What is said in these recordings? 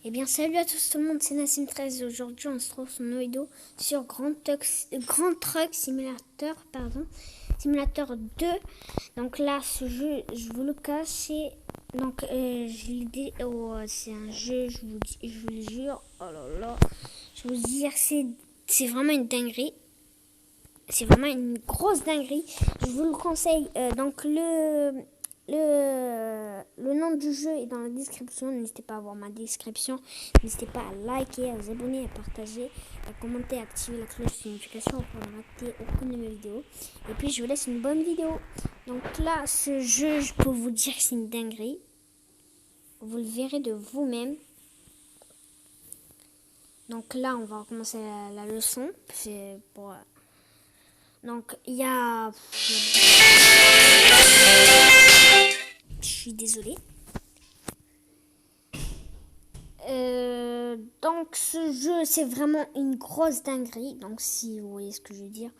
Eh bien, salut à tous tout le monde, c'est Nassim13. Aujourd'hui, on se trouve sur une vidéo sur Grand Truck Simulator, Simulator 2. Donc là, ce jeu, je vous le cache, c'est... Donc, c'est un jeu, je vous le jure, oh là là, je vous dire, c'est vraiment une dinguerie. C'est vraiment une grosse dinguerie. Je vous le conseille. Donc le nom du jeu est dans la description. N'hésitez pas à voir ma description. N'hésitez pas à liker, à vous abonner, à partager, à commenter, à activer la cloche de notification pour ne rater aucune de mes vidéos. Et puis je vous laisse une bonne vidéo. Donc là, ce jeu, je peux vous dire que c'est une dinguerie. Vous le verrez de vous-même. Donc là, on va commencer la leçon. C'est pour... Donc, il y a... Je suis désolée. Donc, ce jeu, c'est vraiment une grosse dinguerie. Donc, si vous voyez ce que je veux dire.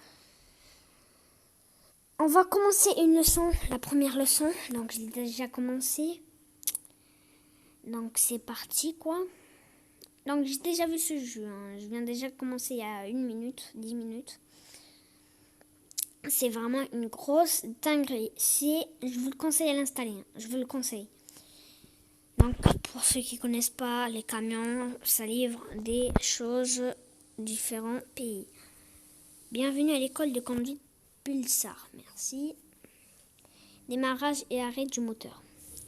On va commencer une leçon, la première leçon. Donc, j'ai déjà commencé. Donc, c'est parti, quoi. Donc, j'ai déjà vu ce jeu. Je viens déjà de commencer il y a 1 minute, 10 minutes. C'est vraiment une grosse dinguerie. Je vous le conseille à l'installer. Je vous le conseille. Donc, pour ceux qui ne connaissent pas, les camions, ça livre des choses différents pays. Bienvenue à l'école de conduite Pulsar. Merci. Démarrage et arrêt du moteur.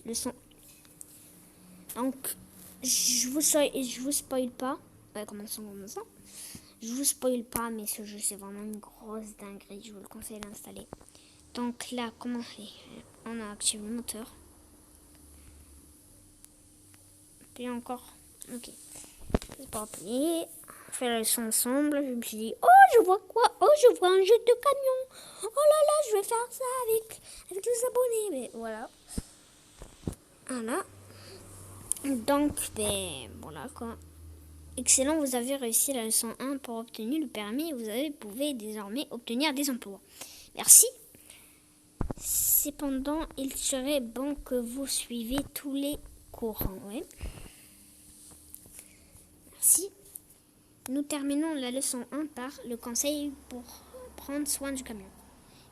Leçon. Donc, je vous spoil pas. Commençons. Je vous spoil pas, mais ce jeu, c'est vraiment une grosse dinguerie. Je vous le conseille d'installer. Donc là, comment on fait? On a activé le moteur. Puis encore. Ok. C'est pas plié. On fait la leçon ensemble. Je me suis dit, oh, je vois quoi? Oh, je vois un jeu de camion. Oh là là, je vais faire ça avec les abonnés. Mais voilà. Voilà. Donc, voilà quoi. Excellent, vous avez réussi la leçon 1 pour obtenir le permis. Vous pouvez désormais obtenir des emplois. Merci. Cependant, il serait bon que vous suivez tous les courants. Ouais. Merci. Nous terminons la leçon 1 par le conseil pour prendre soin du camion.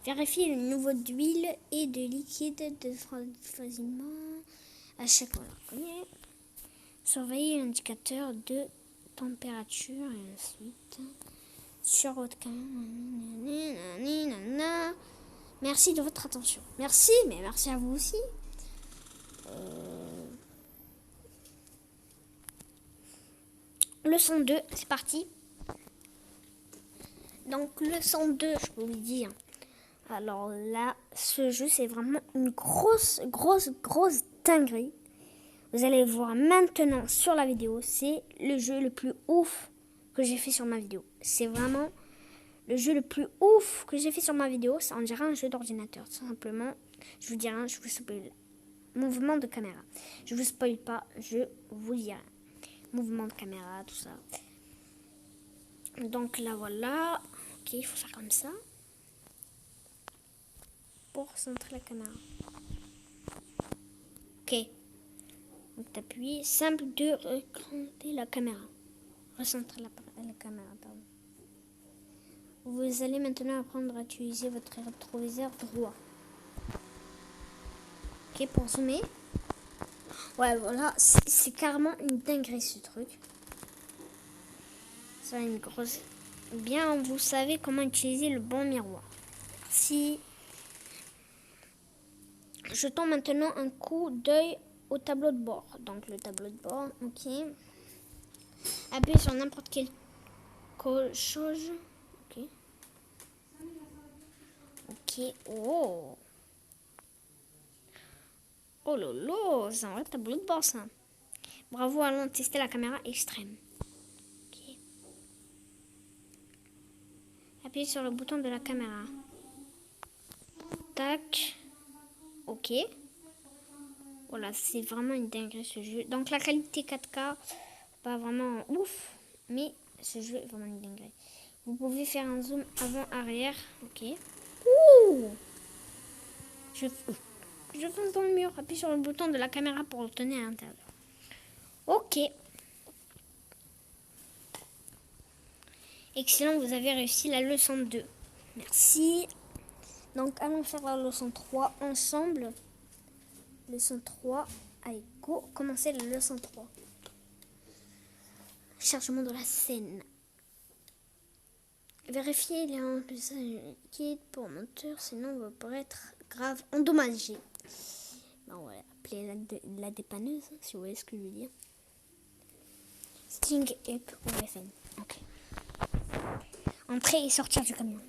Vérifiez le niveau d'huile et de liquide de foisonnement à chaque heure. Surveillez l'indicateur de température et ensuite sur votre camion. Merci de votre attention. Merci, mais merci à vous aussi. Leçon 2, c'est parti. Donc, leçon 2, je peux vous le dire. Alors là, ce jeu, c'est vraiment une grosse dinguerie. Vous allez voir maintenant sur la vidéo. C'est le jeu le plus ouf que j'ai fait sur ma vidéo. C'est vraiment le jeu le plus ouf que j'ai fait sur ma vidéo. Ça en dirait un jeu d'ordinateur. Tout simplement, je vous dirai, je vous spoil. Mouvement de caméra. Je vous spoil pas, je vous dirai. Mouvement de caméra, tout ça. Donc là, voilà. Ok, il faut faire comme ça. Pour centrer la caméra. Ok. Donc t'appuies. Simple de recentrer la caméra. Recentrer la caméra, pardon. Vous allez maintenant apprendre à utiliser votre rétroviseur droit. Ok, pour zoomer. Ouais, voilà. C'est carrément une dinguerie ce truc. Ça une grosse... Bien, vous savez comment utiliser le bon miroir. Merci. Jetons maintenant un coup d'œil au tableau de bord. Donc le tableau de bord, ok. Appuyez sur n'importe quelle chose. Ok. Ok. Oh. Oh lolo, c'est un vrai tableau de bord ça. Bravo, allons tester la caméra extrême. Ok. Appuyez sur le bouton de la caméra. Tac. Ok. Voilà, c'est vraiment une dinguerie ce jeu. Donc la qualité 4K, pas vraiment ouf, mais ce jeu est vraiment une dinguerie. Vous pouvez faire un zoom avant-arrière. Ok. Ouh! Je fonce dans le mur. Appuie sur le bouton de la caméra pour le tenir à l'intérieur. Ok. Excellent, vous avez réussi la leçon 2. Merci. Donc, allons faire la leçon 3 ensemble. Leçon 3. Allez, go, commencez la leçon 3. Chargement de la scène. Vérifiez les remplissage liquide pour moteur, sinon vous pourrez être grave endommagé. Bon, on va appeler la dépanneuse, si vous voyez ce que je veux dire. Sting et OFN. Ok. Entrer et sortir du camion.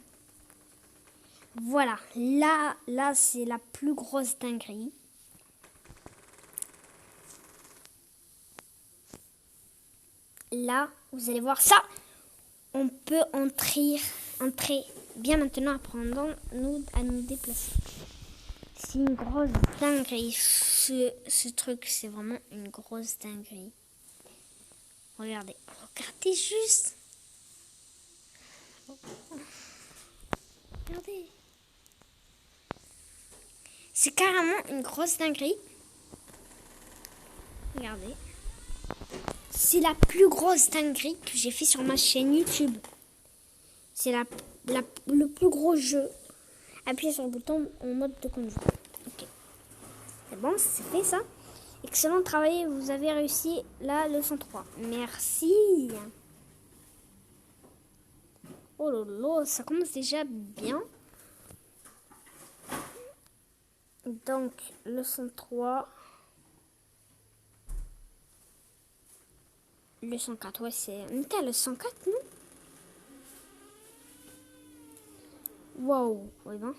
Voilà, là c'est la plus grosse dinguerie. Là, vous allez voir ça. On peut entrer bien maintenant, apprenons-nous à nous déplacer. C'est une grosse dinguerie. Ce truc, c'est vraiment une grosse dinguerie. Regardez juste. Regardez. C'est carrément une grosse dinguerie. Regardez. C'est la plus grosse dinguerie que j'ai fait sur ma chaîne YouTube. C'est le plus gros jeu. Appuyez sur le bouton en mode de conduite. Ok. C'est bon, c'est fait ça. Excellent travail, vous avez réussi la leçon 3. Merci. Oh là là, ça commence déjà bien. Donc, leçon 3. Leçon 4, ouais, c'est... On était à leçon 4, non? Wow, oui, ben.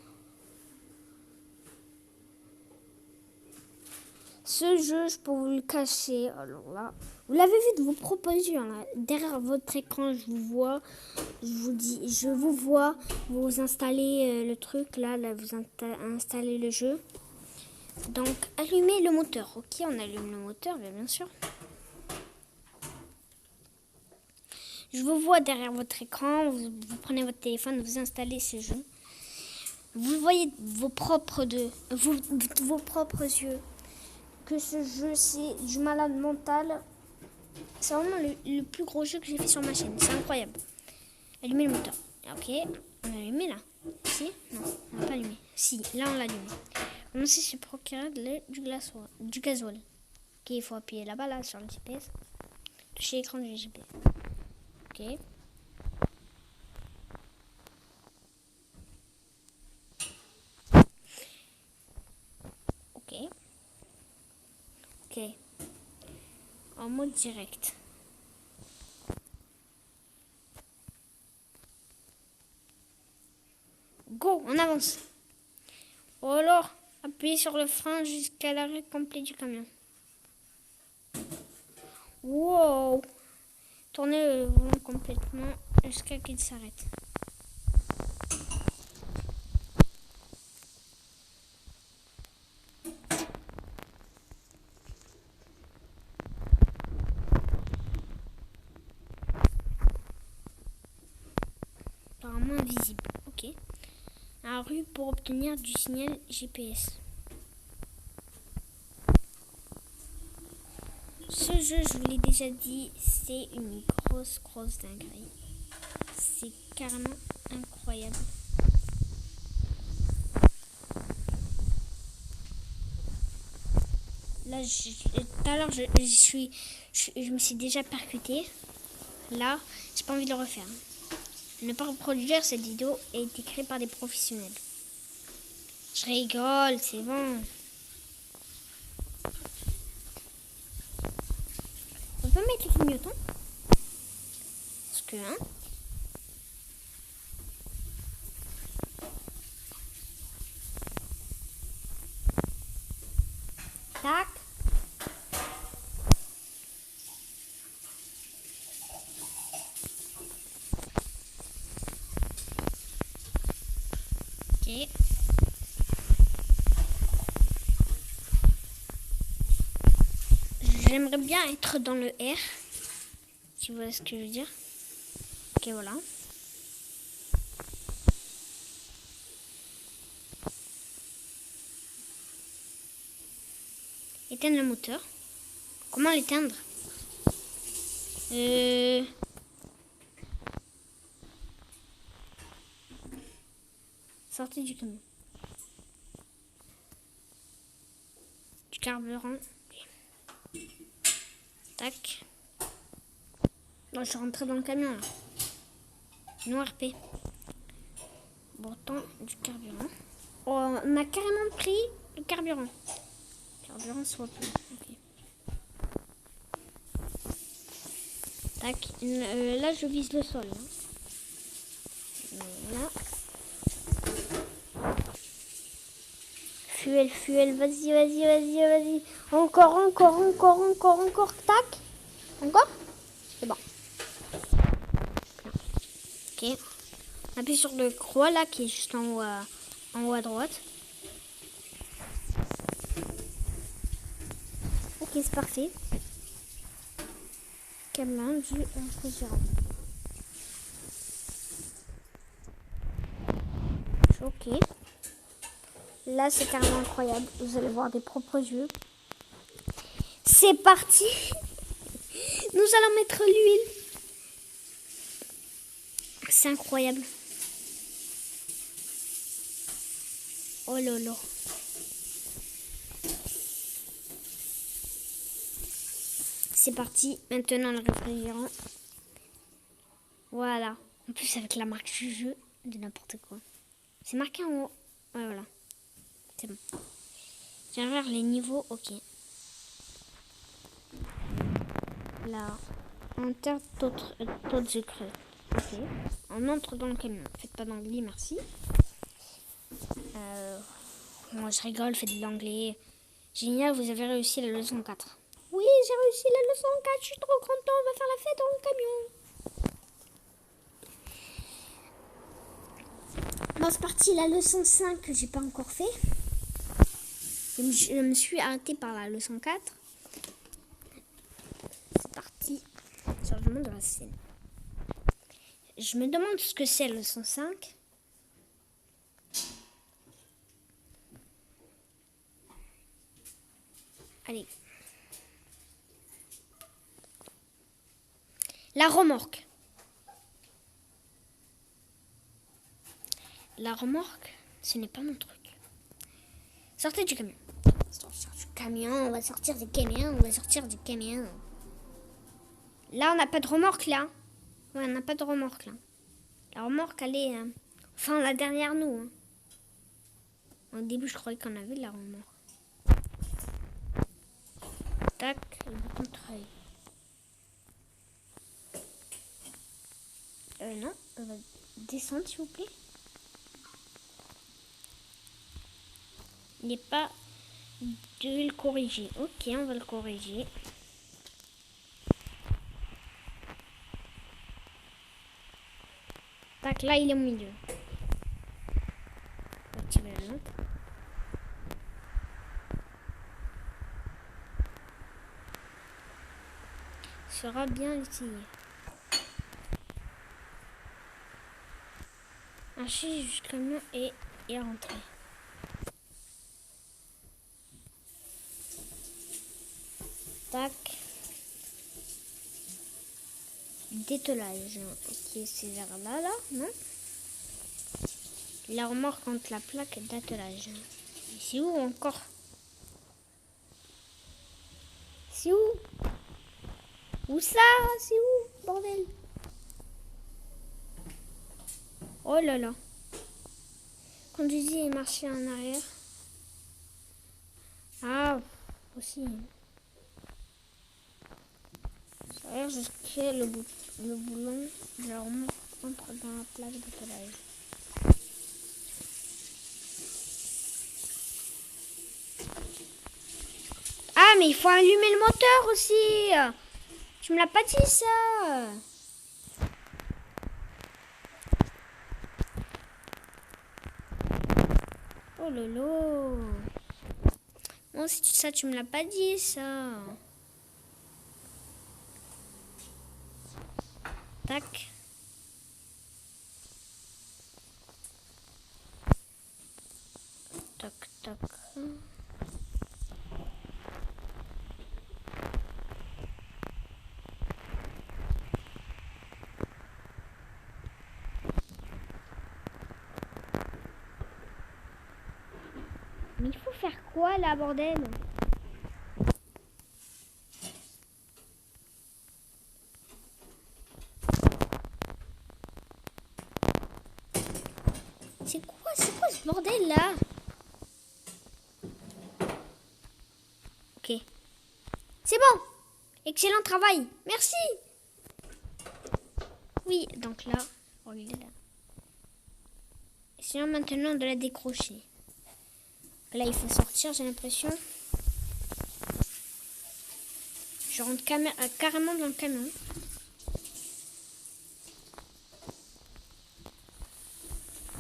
Ce jeu, je peux vous le cacher. Alors là, vous l'avez vu de vos propres yeux. Là. Derrière votre écran, je vous vois. Je vous vois. Vous installez le truc, là vous installez le jeu. Donc, allumez le moteur. Ok, on allume le moteur, bien sûr. Je vous vois derrière votre écran. Vous prenez votre téléphone, vous installez ce jeu. Vous voyez vos propres yeux que ce jeu, c'est du malade mental. C'est vraiment le plus gros jeu que j'ai fait sur ma chaîne. C'est incroyable. Allumez le moteur. Ok, on l'a allumé là. Si? Non, on l'a pas allumé. Si, là on l'a allumé. On sait se procurer du gasoil. Ok, il faut appuyer là-bas là sur le GPS. Toucher l'écran du GPS. Ok. Ok. Ok. En mode direct. Go, on avance. Ou alors, appuyez sur le frein jusqu'à l'arrêt complet du camion. Wow. Tournez le volant complètement jusqu'à qu'il s'arrête. Apparemment invisible. Ok. La rue pour obtenir du signal GPS. Ce jeu, je vous l'ai déjà dit, c'est une grosse dinguerie. C'est carrément incroyable. Là, tout à l'heure, je me suis déjà percuté. Là, j'ai pas envie de le refaire. Ne pas reproduire cette vidéo a été créée par des professionnels. Je rigole, c'est bon. On peut mettre les clignotants? Parce que, hein? Tac. Ok. J'aimerais bien être dans le R. Si vous voyez ce que je veux dire. Ok, voilà. Éteindre le moteur. Comment l'éteindre? Sortez du camion. Du carburant. Ok. Tac. Bon, je suis rentrée dans le camion là. Noir P. Bouton du carburant. Oh, on a carrément pris le carburant. Carburant soit plus. Ok. Tac. Là, je vise le sol. Là. Fuel. Vas-y. Encore. Tac. Encore. C'est bon. Ok. On appuie sur le croix là qui est juste en haut à droite. Ok, c'est parfait. Camion du réfrigérant. Ok. Là, c'est carrément incroyable. Vous allez voir des propres yeux. C'est parti. Nous allons mettre l'huile. C'est incroyable. Oh lolo. C'est parti. Maintenant, le réfrigérant. Voilà. En plus, avec la marque du jeu, de n'importe quoi. C'est marqué en haut. Ouais, voilà. C'est bon. J'ai vers les niveaux. Ok. Là. Enter d'autres secrets. Ok. On entre dans le camion. Faites pas d'anglais, merci. Moi, je rigole, faites de l'anglais. Génial, vous avez réussi la leçon 4. Oui, j'ai réussi la leçon 4. Je suis trop content. On va faire la fête dans le camion. Bon, c'est parti. La leçon 5 que j'ai pas encore fait. Je me suis arrêtée par la leçon 4. C'est parti. Changement de la scène. Je me demande ce que c'est la leçon 5. Allez. La remorque. La remorque, ce n'est pas mon truc. Sortez du camion. On va sortir du camion. Là, on n'a pas de remorque, là. Ouais, on n'a pas de remorque, là. La remorque, elle est... Enfin, la dernière, nous. Hein. Au début, je croyais qu'on avait de la remorque. Tac, le bouton de travail. Non, on va descendre, s'il vous plaît. Il n'est pas de le corriger. Ok, on va le corriger. Tac, là, il est au milieu. Activer la lampe. Sera bien essayé. Marcher jusqu'au camion et rentrer. Tac. Dételage. Ok, c'est vers là, non? La remorque contre la plaque d'attelage. C'est où encore? C'est où? Où ça? C'est où, bordel? Oh là là. Conduisez et marchez en arrière. Ah, aussi. D'ailleurs, je crée le boulon de la remorque entre dans la plaque d'attelage. Ah, mais il faut allumer le moteur aussi. Tu me l'as pas dit, ça. Oh lolo. Bon, si ça, tu me l'as pas dit, ça. Tac. Tac, tac. quoi là, bordel? C'est quoi ce bordel là? Ok. C'est bon. Excellent travail. Merci. Oui, donc là, regardez là. Essayons maintenant de la décrocher. Là, il faut sortir, j'ai l'impression. Je rentre carrément dans le camion.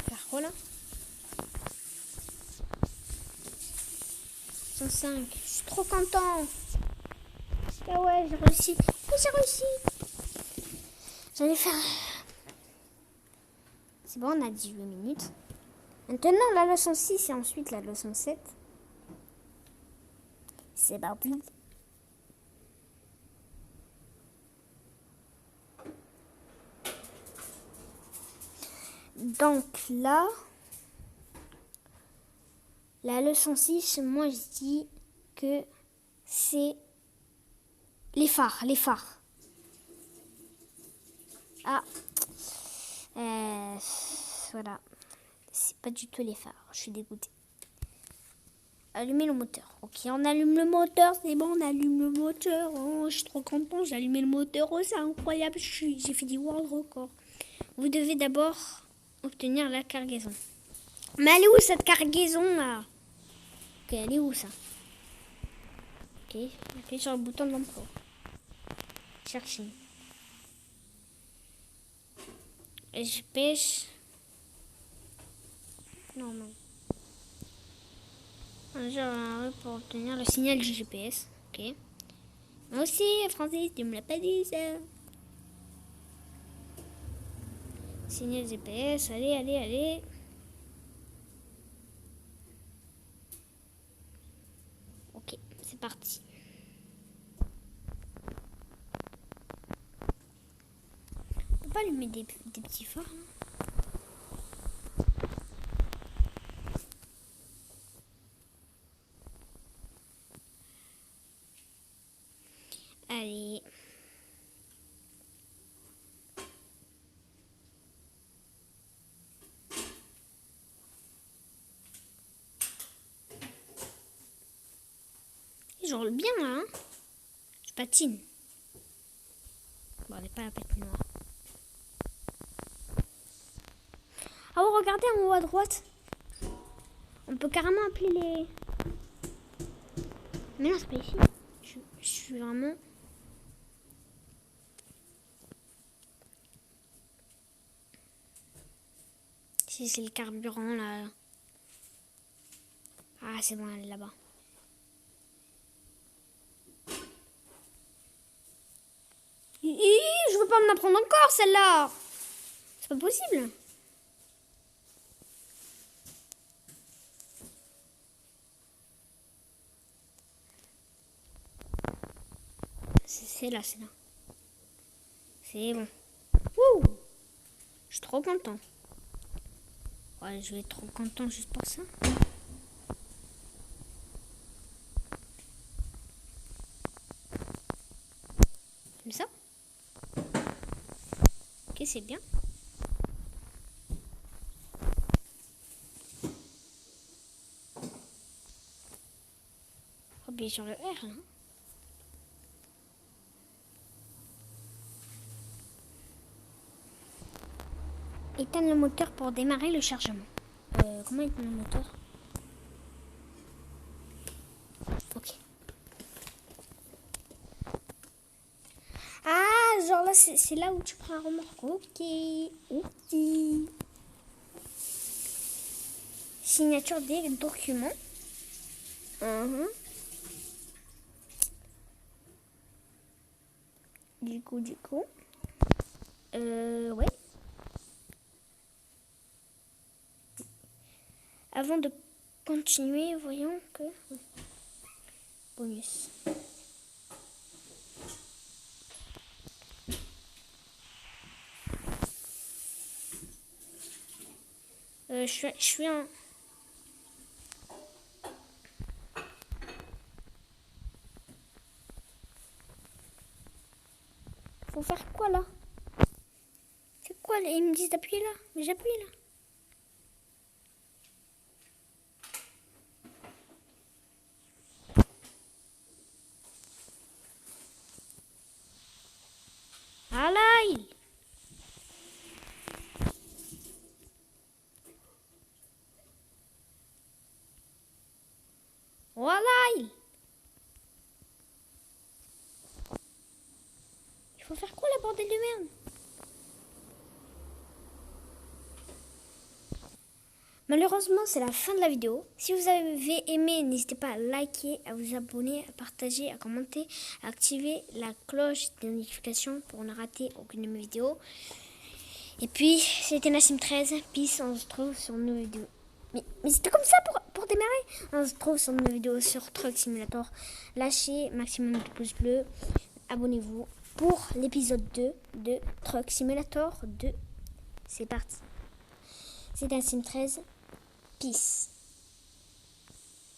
Faire quoi là? 105. Je suis trop content. Ah ouais, j'ai réussi. Oui, j'ai réussi. J'allais faire... C'est bon, on a 18 minutes. Maintenant, la leçon 6 et ensuite la leçon 7. C'est parti. Donc là, la leçon 6, moi je dis que c'est les phares, Ah, voilà, c'est pas du tout les phares, je suis dégoûtée. Allumer le moteur. Ok, on allume le moteur, c'est bon, on allume le moteur. Oh, je suis trop contente, j'ai allumé le moteur, oh, c'est incroyable, j'ai fait du world record. Vous devez d'abord obtenir la cargaison. Mais elle est où cette cargaison là? Ok, elle est où ça? Ok, appuyez sur le bouton d'emploi. Chercher. Et je pêche. Non. Pour obtenir le signal du GPS. Ok. Moi aussi, Francis, tu me l'as pas dit ça. Signal GPS, allez. Ok, c'est parti. On peut pas allumer des petits phares. Allez. Je roule bien là, hein. Je patine. Bon, elle n'est pas la patinoire. Ah oh, regardez en haut à droite. On peut carrément appeler les... Mais non, c'est pas ici. Je suis vraiment... Si c'est le carburant là. Ah, c'est bon, elle est là-bas. Je veux pas me la prendre encore celle-là. C'est pas possible. C'est là. C'est bon. Wouh! Je suis trop content. Ouais, je vais être trop content juste pour ça. Comme ça. Ok, c'est bien. Appuyer sur le R là. Éteindre le moteur pour démarrer le chargement. Comment éteindre le moteur? Ok. Ah, genre là, c'est là où tu prends un remorque. Ok. Signature des documents. Du coup. Ouais. Avant de continuer, voyons que... Bonus. Je suis en... Faut faire quoi là? C'est quoi? Ils me disent d'appuyer là. Mais j'appuie là. Voilà, voilà, il faut faire quoi la bordel de merde? Malheureusement, c'est la fin de la vidéo. Si vous avez aimé, n'hésitez pas à liker, à vous abonner, à partager, à commenter, à activer la cloche de notification pour ne rater aucune de mes vidéos. Et puis, c'était Nassim13. Peace, on se retrouve sur nos vidéos. Mais c'était comme ça pour démarrer. On se retrouve sur nos vidéos sur Truck Simulator. Lâchez maximum de pouces bleus. Abonnez-vous pour l'épisode 2 de Truck Simulator 2. C'est parti. C'était Nassim13. Peace.